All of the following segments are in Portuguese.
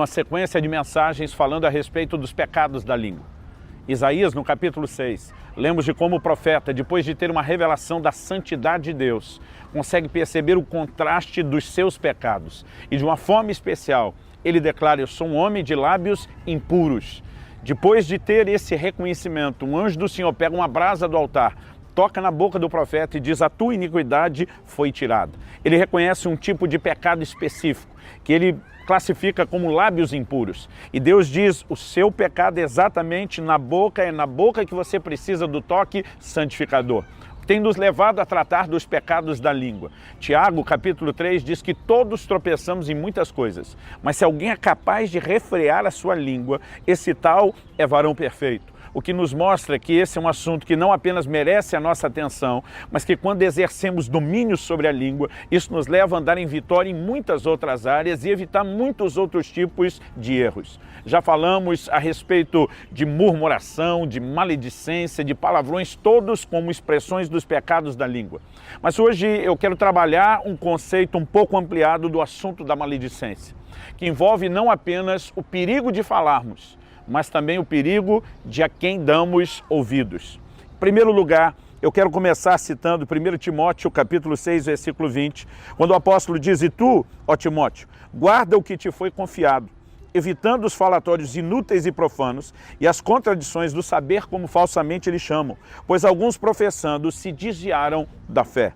Uma sequência de mensagens falando a respeito dos pecados da língua. Isaías, no capítulo 6, lemos de como o profeta, depois de ter uma revelação da santidade de Deus, consegue perceber o contraste dos seus pecados. E de uma forma especial, ele declara: eu sou um homem de lábios impuros. Depois de ter esse reconhecimento, um anjo do Senhor pega uma brasa do altar, toca na boca do profeta e diz: a tua iniquidade foi tirada. Ele reconhece um tipo de pecado específico, que ele classifica como lábios impuros. E Deus diz: o seu pecado é exatamente na boca, é na boca que você precisa do toque santificador. Tem nos levado a tratar dos pecados da língua. Tiago, capítulo 3, diz que todos tropeçamos em muitas coisas, mas se alguém é capaz de refrear a sua língua, esse tal é varão perfeito. O que nos mostra que esse é um assunto que não apenas merece a nossa atenção, mas que quando exercemos domínio sobre a língua, isso nos leva a andar em vitória em muitas outras áreas e evitar muitos outros tipos de erros. Já falamos a respeito de murmuração, de maledicência, de palavrões, todos como expressões dos pecados da língua. Mas hoje eu quero trabalhar um conceito um pouco ampliado do assunto da maledicência, que envolve não apenas o perigo de falarmos, mas também o perigo de a quem damos ouvidos. Em primeiro lugar, eu quero começar citando 1 Timóteo, capítulo 6, versículo 20, quando o apóstolo diz: e tu, ó Timóteo, guarda o que te foi confiado, evitando os falatórios inúteis e profanos e as contradições do saber, como falsamente eles chamam, pois alguns professando se desviaram da fé.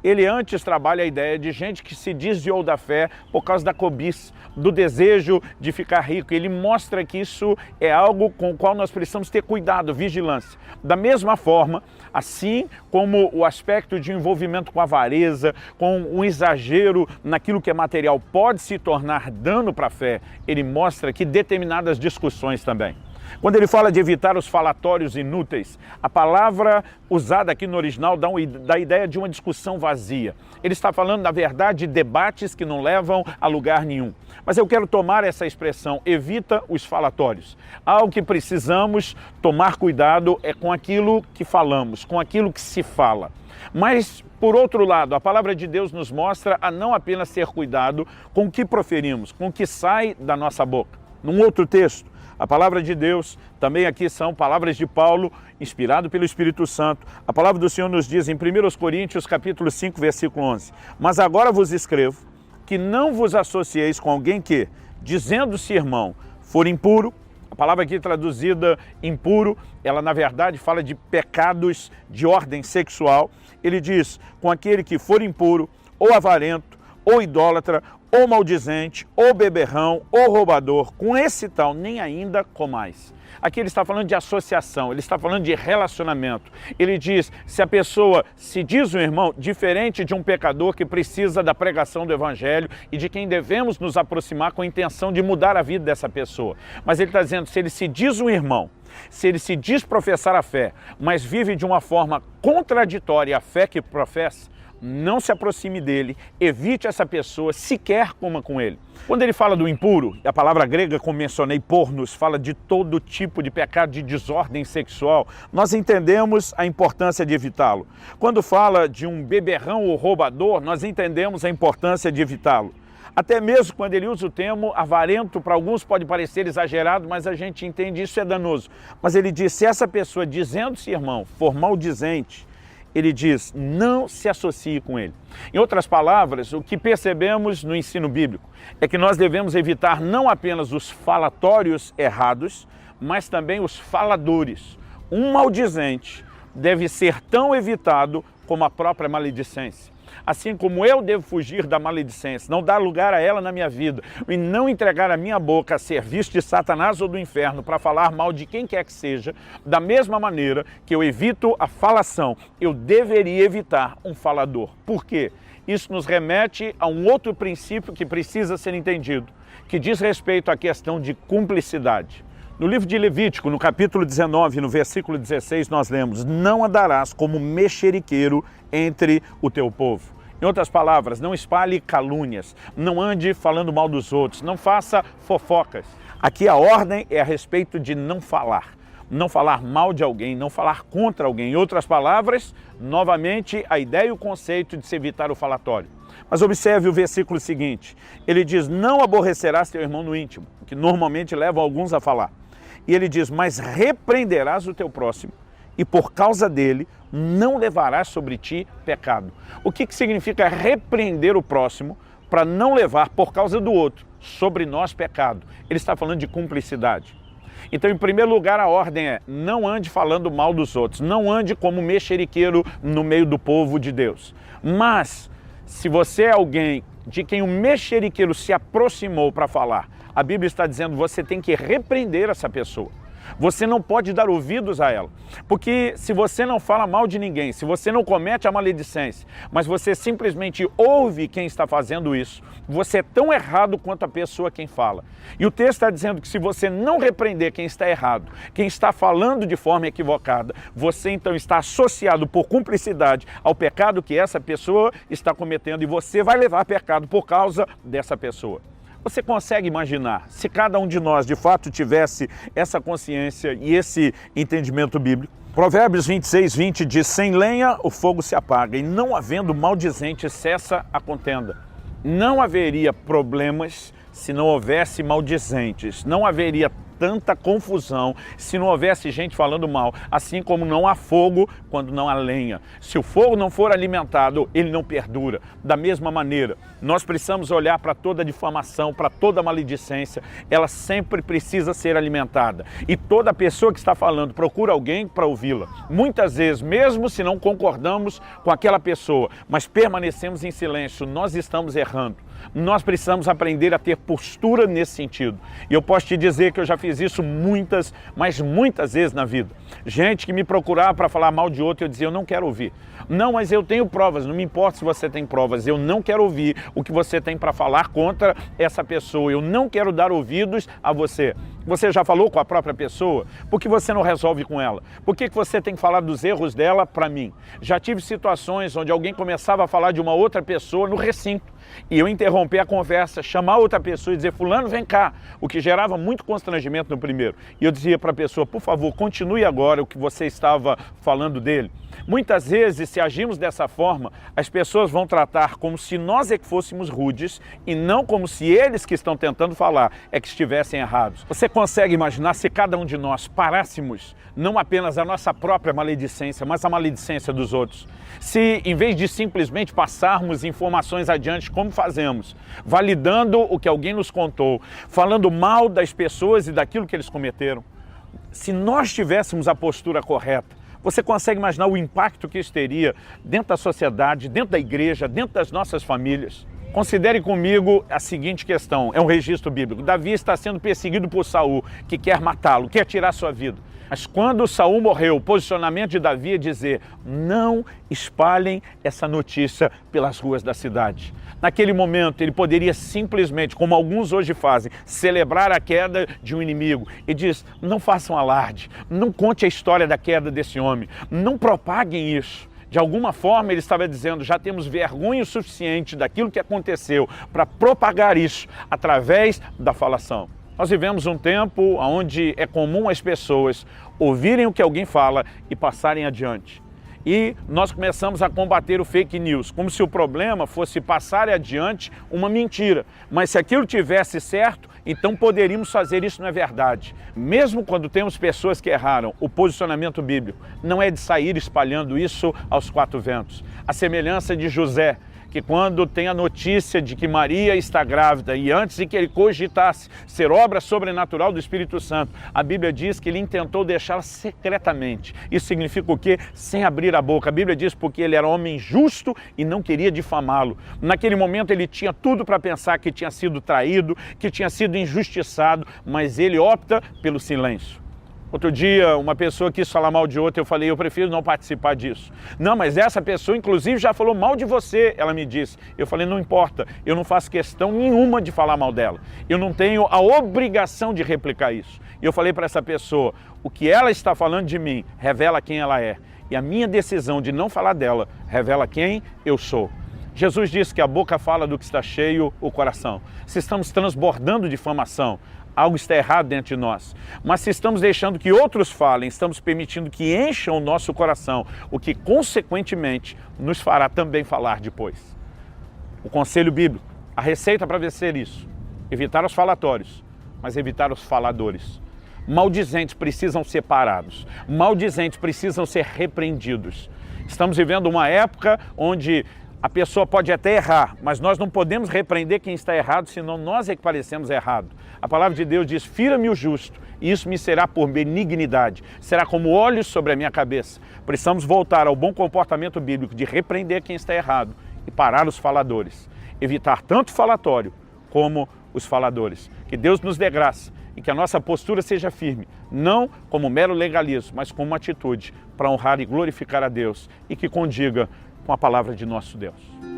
Ele antes trabalha a ideia de gente que se desviou da fé por causa da cobiça, do desejo de ficar rico. Ele mostra que isso é algo com o qual nós precisamos ter cuidado, vigilância. Da mesma forma, assim como o aspecto de envolvimento com a avareza, com um exagero naquilo que é material pode se tornar dano para a fé, ele mostra que determinadas discussões também. Quando ele fala de evitar os falatórios inúteis, a palavra usada aqui no original dá a ideia de uma discussão vazia. Ele está falando, na verdade, de debates que não levam a lugar nenhum. Mas eu quero tomar essa expressão: evita os falatórios. Algo que precisamos tomar cuidado é com aquilo que falamos, com aquilo que se fala. Mas, por outro lado, a palavra de Deus nos mostra a não apenas ter cuidado com o que proferimos, com o que sai da nossa boca. Num outro texto, a palavra de Deus, também aqui são palavras de Paulo, inspirado pelo Espírito Santo. A palavra do Senhor nos diz em 1 Coríntios, capítulo 5, versículo 11. Mas agora vos escrevo que não vos associeis com alguém que, dizendo-se irmão, for impuro. A palavra aqui traduzida impuro, ela na verdade fala de pecados de ordem sexual. Ele diz: com aquele que for impuro, ou avarento, ou idólatra, ou maldizente, ou beberrão, ou roubador, com esse tal nem ainda comais. Aqui ele está falando de associação, ele está falando de relacionamento. Ele diz: se a pessoa se diz um irmão, diferente de um pecador que precisa da pregação do evangelho e de quem devemos nos aproximar com a intenção de mudar a vida dessa pessoa. Mas ele está dizendo: se ele se diz um irmão, se ele se diz professar a fé, mas vive de uma forma contraditória à fé que professa, não se aproxime dele, evite essa pessoa, sequer coma com ele. Quando ele fala do impuro, a palavra grega, como mencionei, pornos, fala de todo tipo de pecado de desordem sexual, nós entendemos a importância de evitá-lo. Quando fala de um beberrão ou roubador, nós entendemos a importância de evitá-lo. Até mesmo quando ele usa o termo avarento, para alguns pode parecer exagerado, mas a gente entende isso é danoso. Mas ele diz: se essa pessoa, dizendo-se irmão, for maldizente, ele diz: não se associe com ele. Em outras palavras, o que percebemos no ensino bíblico é que nós devemos evitar não apenas os falatórios errados, mas também os faladores. Um maldizente deve ser tão evitado como a própria maledicência. Assim como eu devo fugir da maledicência, não dar lugar a ela na minha vida e não entregar a minha boca a serviço de Satanás ou do inferno para falar mal de quem quer que seja, da mesma maneira que eu evito a falação, eu deveria evitar um falador. Por quê? Isso nos remete a um outro princípio que precisa ser entendido, que diz respeito à questão de cumplicidade. No livro de Levítico, no capítulo 19, no versículo 16, nós lemos: não andarás como mexeriqueiro entre o teu povo. Em outras palavras, não espalhe calúnias, não ande falando mal dos outros, não faça fofocas. Aqui a ordem é a respeito de não falar. não falar mal de alguém, não falar contra alguém. Em outras palavras, novamente, a ideia e o conceito de se evitar o falatório. Mas observe o versículo seguinte, ele diz, não aborrecerás teu irmão no íntimo, que normalmente leva alguns a falar. E ele diz, mas repreenderás o teu próximo, e por causa dele não levarás sobre ti pecado. O que significa repreender o próximo para não levar por causa do outro sobre nós pecado? Ele está falando de cumplicidade. Então, em primeiro lugar, a ordem é, não ande falando mal dos outros, não ande como mexeriqueiro no meio do povo de Deus. Mas, se você é alguém de quem o mexeriqueiro se aproximou para falar, a Bíblia está dizendo que você tem que repreender essa pessoa. Você não pode dar ouvidos a ela, porque se você não fala mal de ninguém, se você não comete a maledicência, mas você simplesmente ouve quem está fazendo isso, você é tão errado quanto a pessoa quem fala. E o texto está dizendo que se você não repreender quem está errado, quem está falando de forma equivocada, você então está associado por cumplicidade ao pecado que essa pessoa está cometendo e você vai levar pecado por causa dessa pessoa. Você consegue imaginar, se cada um de nós de fato tivesse essa consciência e esse entendimento bíblico? Provérbios 26:20 diz, sem lenha o fogo se apaga e não havendo maldizente cessa a contenda. Não haveria problemas se não houvesse maldizentes, não haveria tanta confusão se não houvesse gente falando mal, assim como não há fogo quando não há lenha. Se o fogo não for alimentado, ele não perdura. Da mesma maneira, nós precisamos olhar para toda difamação, para toda maledicência, ela sempre precisa ser alimentada. E toda pessoa que está falando procura alguém para ouvi-la. Muitas vezes, mesmo se não concordamos com aquela pessoa, mas permanecemos em silêncio, nós estamos errando. Nós precisamos aprender a ter postura nesse sentido. E eu posso te dizer que eu já fiz isso muitas, mas muitas vezes na vida. Gente que me procurava para falar mal de outro, eu dizia, eu não quero ouvir. Não, mas eu tenho provas, não me importa se você tem provas, eu não quero ouvir o que você tem para falar contra essa pessoa, eu não quero dar ouvidos a você. Você já falou com a própria pessoa? Por que você não resolve com ela? Por que você tem que falar dos erros dela para mim? Já tive situações onde alguém começava a falar de uma outra pessoa no recinto e eu interromper a conversa, chamar outra pessoa e dizer, fulano, vem cá, o que gerava muito constrangimento no primeiro. E eu dizia para a pessoa, por favor, continue agora o que você estava falando dele. Muitas vezes, se agimos dessa forma, as pessoas vão tratar como se nós é que fôssemos rudes e não como se eles que estão tentando falar é que estivessem errados. Você consegue imaginar se cada um de nós parássemos não apenas a nossa própria maledicência, mas a maledicência dos outros? Se, em vez de simplesmente passarmos informações adiante, como fazemos, validando o que alguém nos contou, falando mal das pessoas e daquilo que eles cometeram, se nós tivéssemos a postura correta, você consegue imaginar o impacto que isso teria dentro da sociedade, dentro da igreja, dentro das nossas famílias? Considere comigo a seguinte questão, é um registro bíblico. Davi está sendo perseguido por Saul, que quer matá-lo, quer tirar sua vida. Mas quando Saul morreu, o posicionamento de Davi é dizer, não espalhem essa notícia pelas ruas da cidade. Naquele momento, ele poderia simplesmente, como alguns hoje fazem, celebrar a queda de um inimigo. E diz, não façam alarde, não conte a história da queda desse homem, não propaguem isso. De alguma forma, ele estava dizendo, já temos vergonha o suficiente daquilo que aconteceu para propagar isso através da falação. Nós vivemos um tempo onde é comum as pessoas ouvirem o que alguém fala e passarem adiante. E nós começamos a combater o fake news, como se o problema fosse passar adiante uma mentira. Mas se aquilo tivesse certo, então poderíamos fazer isso, não é verdade. Mesmo quando temos pessoas que erraram, o posicionamento bíblico não é de sair espalhando isso aos quatro ventos. A semelhança de José, que quando tem a notícia de que Maria está grávida e antes de que ele cogitasse ser obra sobrenatural do Espírito Santo, a Bíblia diz que ele intentou deixá-la secretamente. Isso significa o quê? Sem abrir a boca. A Bíblia diz porque ele era homem justo e não queria difamá-lo. Naquele momento ele tinha tudo para pensar que tinha sido traído, que tinha sido injustiçado, mas ele opta pelo silêncio. Outro dia, uma pessoa quis falar mal de outra, eu falei, eu prefiro não participar disso. Não, mas essa pessoa, inclusive, já falou mal de você, ela me disse. Eu falei, não importa, eu não faço questão nenhuma de falar mal dela. Eu não tenho a obrigação de replicar isso. E eu falei para essa pessoa, o que ela está falando de mim revela quem ela é. E a minha decisão de não falar dela revela quem eu sou. Jesus disse que a boca fala do que está cheio o coração. Se estamos transbordando difamação, algo está errado dentro de nós. Mas se estamos deixando que outros falem, estamos permitindo que encham o nosso coração, o que consequentemente nos fará também falar depois. O conselho bíblico, a receita para vencer isso: evitar os falatórios, mas evitar os faladores. Maldizentes precisam ser parados, maldizentes precisam ser repreendidos. Estamos vivendo uma época onde a pessoa pode até errar, mas nós não podemos repreender quem está errado, senão nós é que parecemos errado. A palavra de Deus diz: fira-me o justo, e isso me será por benignidade, será como olhos sobre a minha cabeça. Precisamos voltar ao bom comportamento bíblico de repreender quem está errado e parar os faladores. Evitar tanto falatório como os faladores. Que Deus nos dê graça e que a nossa postura seja firme, não como mero legalismo, mas como uma atitude para honrar e glorificar a Deus e que condiga com a palavra de nosso Deus.